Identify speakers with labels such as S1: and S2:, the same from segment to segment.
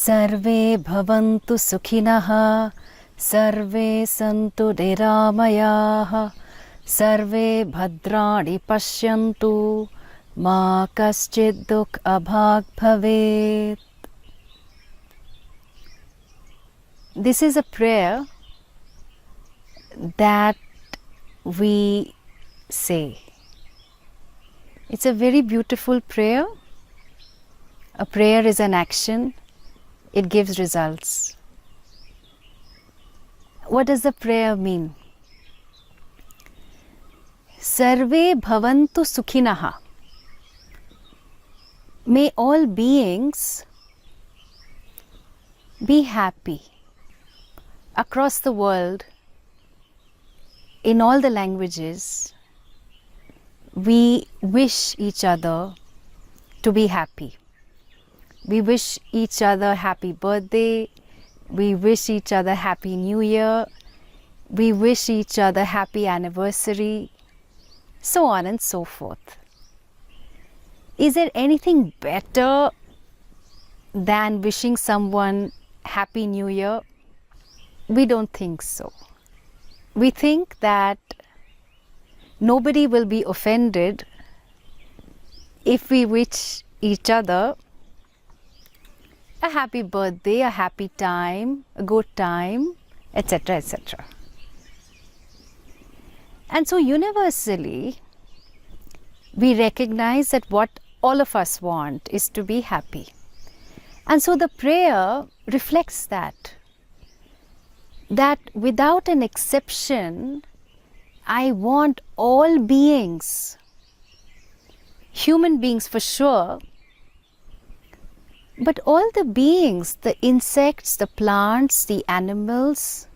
S1: Sarve Bhavantu Sukhinah, Sarve Santu Nir-Aamayaah, Sarve Bhadraanni Pashyantu, Maa Kashcid-Duhkha-Bhaag-Bhavet. This is a prayer that we say. It's a very beautiful prayer. A prayer is an action. It gives results. What does the prayer mean? Sarve Bhavantu Sukhinah. May all beings be happy across the world, in all the languages. We wish each other to be happy. We wish each other happy birthday. We wish each other happy new year. We wish each other happy anniversary, so on and so forth. Is there anything better than wishing someone happy new year? We don't think so. We think that nobody will be offended if we wish each other a happy birthday, a happy time, a good time, etc., etc. And so universally, we recognize that what all of us want is to be happy. And so the prayer reflects that without an exception, I want all beings, human beings for sure, but all the beings, the insects, the plants, the animals,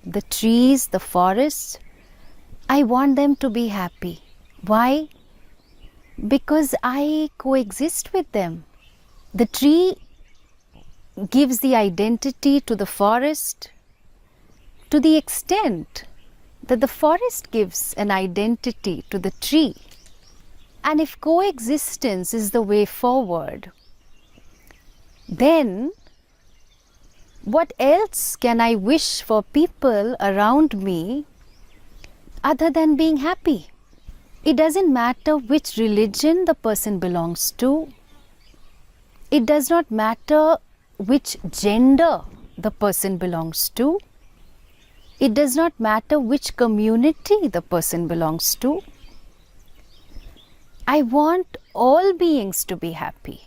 S1: the trees, the forests, I want them to be happy. Why? Because I coexist with them. The tree gives the identity to the forest to the extent that the forest gives an identity to the tree. And if coexistence is the way forward, then what else can I wish for people around me other than being happy? It doesn't matter which religion the person belongs to. It does not matter which gender the person belongs to. It does not matter which community the person belongs to. I want all beings to be happy.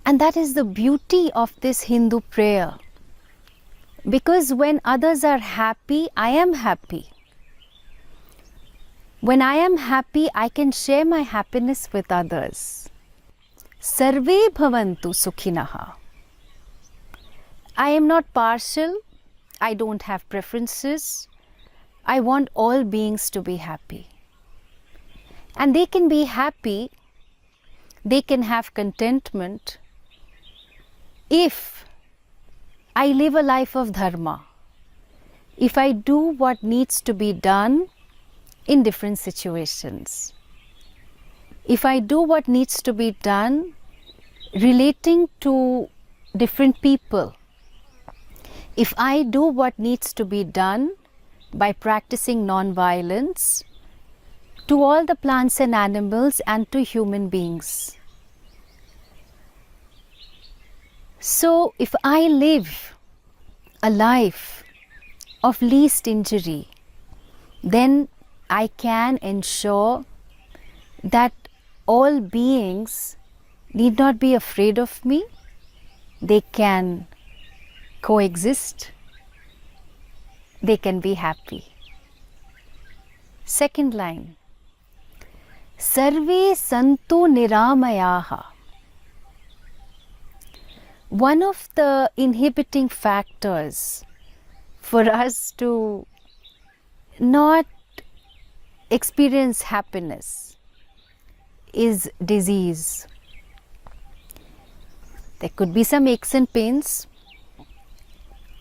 S1: And that is the beauty of this Hindu prayer. Because when others are happy, I am happy. When I am happy, I can share my happiness with others. Sarve Bhavantu Sukhinah. I am not partial. I don't have preferences. I want all beings to be happy. And they can be happy, they can have contentment if I live a life of dharma, if I do what needs to be done in different situations, if I do what needs to be done relating to different people, if I do what needs to be done by practicing non-violence to all the plants and animals and to human beings. So if I live a life of least injury, then I can ensure that all beings need not be afraid of me. They can coexist. They can be happy. Second line. Sarve Santu Nir-Aamayaah. One of the inhibiting factors for us to not experience happiness is disease. There could be some aches and pains,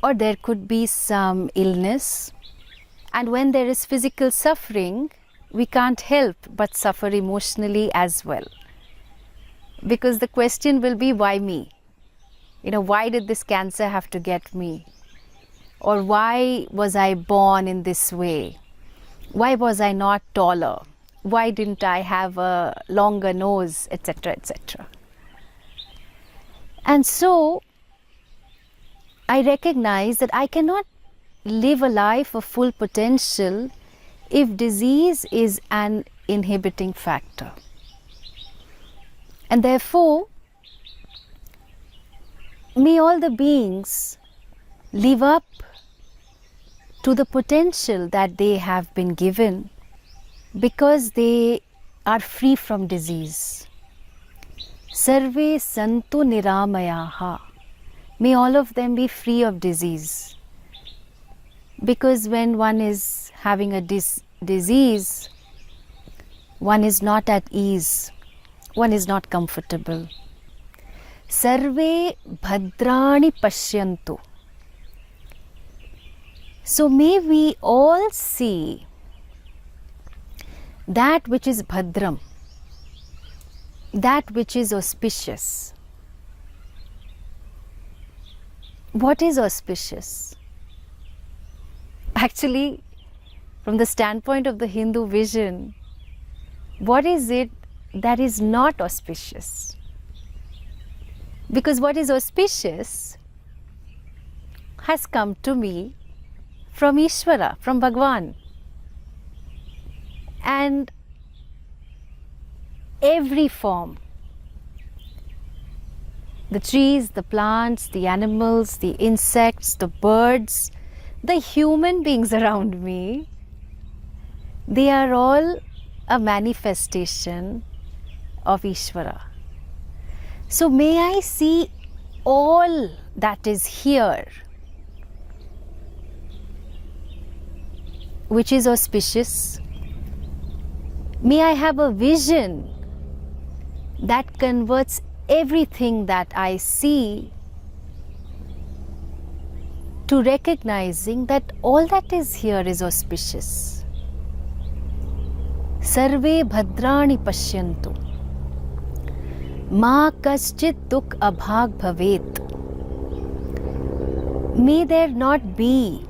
S1: or there could be some illness, and when there is physical suffering, we can't help but suffer emotionally as well. Because the question will be, why me? why did this cancer have to get me? Or why was I born in this way? Why was I not taller? Why didn't I have a longer nose, etc., etc.? And so I recognize that I cannot live a life of full potential if disease is an inhibiting factor. And therefore, may all the beings live up to the potential that they have been given because they are free from disease. Sarve Santu Nir-Aamayaah. May all of them be free of disease. Because when one is having a disease, one is not at ease, one is not comfortable. Sarve Bhadraanni Pashyantu. So may we all see that which is Bhadram, that which is auspicious. What is auspicious? Actually, from the standpoint of the Hindu vision, what is it that is not auspicious? Because what is auspicious has come to me from Ishvara, from Bhagwan. And every form, the trees, the plants, the animals, the insects, the birds, the human beings around me, they are all a manifestation of Ishvara. So may I see all that is here, which is auspicious. May I have a vision that converts everything that I see to recognizing that all that is here is auspicious. Sarve Bhadraanni Pashyantu. Maa Kashcid-Duhkha-Bhaag-Bhavet. May there not be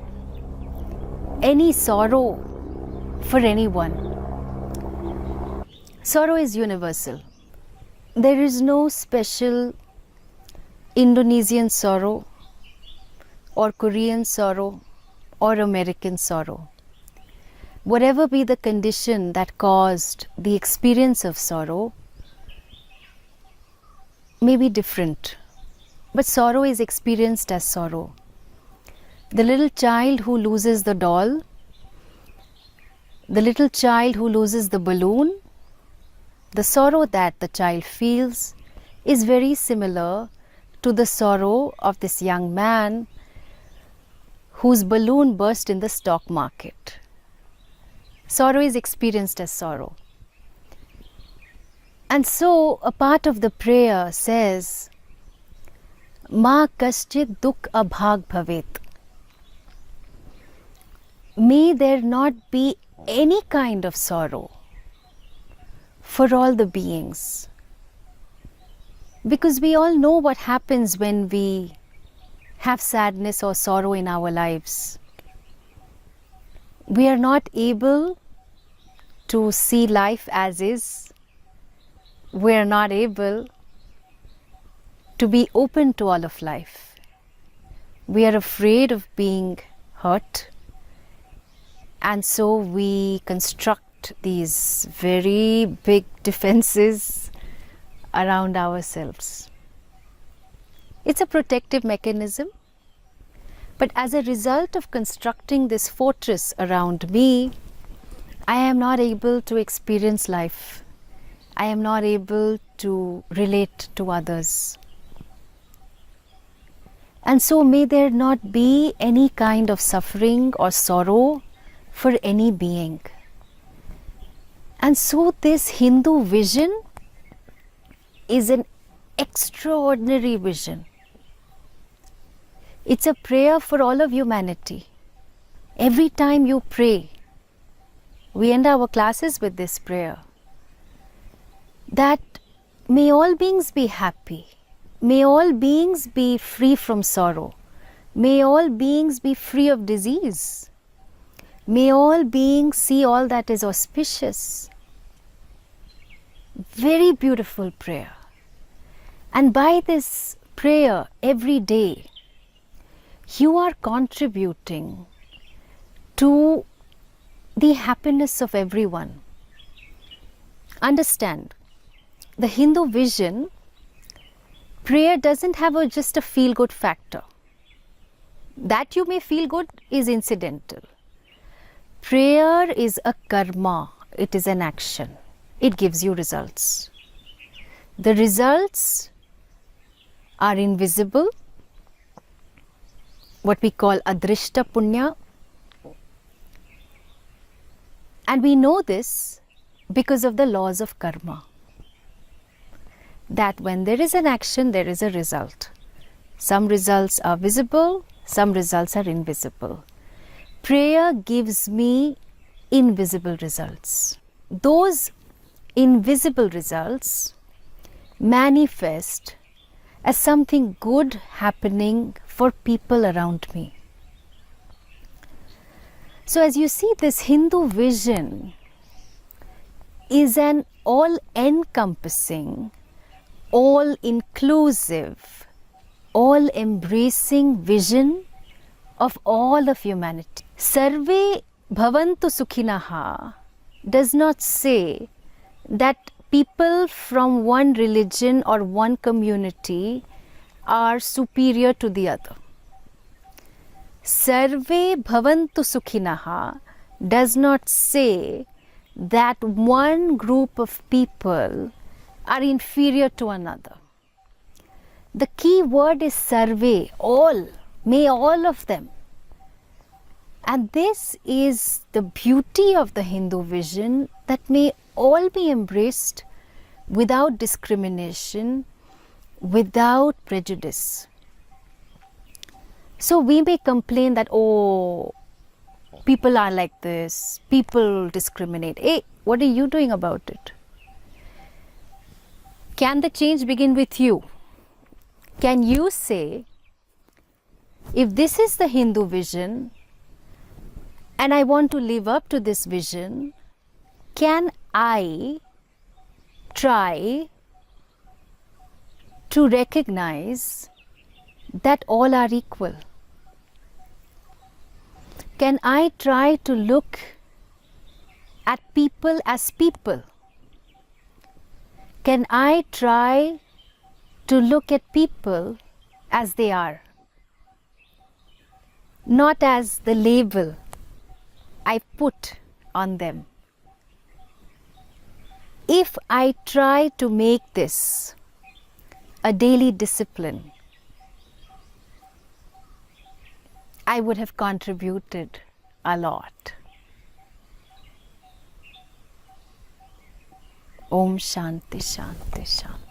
S1: any sorrow for anyone. Sorrow is universal. There is no special Indonesian sorrow or Korean sorrow or American sorrow. Whatever be the condition that caused the experience of sorrow may be different, but sorrow is experienced as sorrow. The little child who loses the doll, the little child who loses the balloon, the sorrow that the child feels is very similar to the sorrow of this young man whose balloon burst in the stock market. Sorrow is experienced as sorrow. And so a part of the prayer says, Maa Kashcid-Duhkha-Bhaag-Bhavet. May there not be any kind of sorrow for all the beings. Because we all know what happens when we have sadness or sorrow in our lives. We are not able to see life as is. We are not able to be open to all of life. We are afraid of being hurt. And so we construct these very big defenses around ourselves. It's a protective mechanism, but as a result of constructing this fortress around me, I am not able to experience life. I am not able to relate to others. And so may there not be any kind of suffering or sorrow for any being. And so this Hindu vision is an extraordinary vision. It's a prayer for all of humanity. Every time you pray, we end our classes with this prayer, that may all beings be happy. May all beings be free from sorrow. May all beings be free of disease. May all beings see all that is auspicious. Very beautiful prayer. And by this prayer every day, you are contributing to the happiness of everyone. Understand, the Hindu vision, prayer doesn't have just a feel-good factor. That you may feel good is incidental. Prayer is a karma, it is an action. It gives you results. The results are invisible, what we call adrishta punya. And we know this because of the laws of karma. That when there is an action, there is a result. Some results are visible, some results are invisible. Prayer gives me invisible results. Those invisible results manifest as something good happening for people around me. So as you see, this Hindu vision is an all-encompassing, all-inclusive, all-embracing vision of all of humanity. Sarve Bhavantu Sukhinah does not say that people from one religion or one community are superior to the other. Sarve Bhavantu Sukhinah does not say that one group of people are inferior to another. The key word is sarve, all, may all of them. And this is the beauty of the Hindu vision, that may all be embraced without discrimination, without prejudice. So we may complain that, oh, people are like this, people discriminate. Hey, what are you doing about it? Can the change begin with you? Can you say, if this is the Hindu vision and I want to live up to this vision, can I try to recognize that all are equal? Can I try to look at people as people? Can I try to look at people as they are, not as the label I put on them? If I try to make this a daily discipline, I would have contributed a lot. Om Shanti, Shanti, Shanti.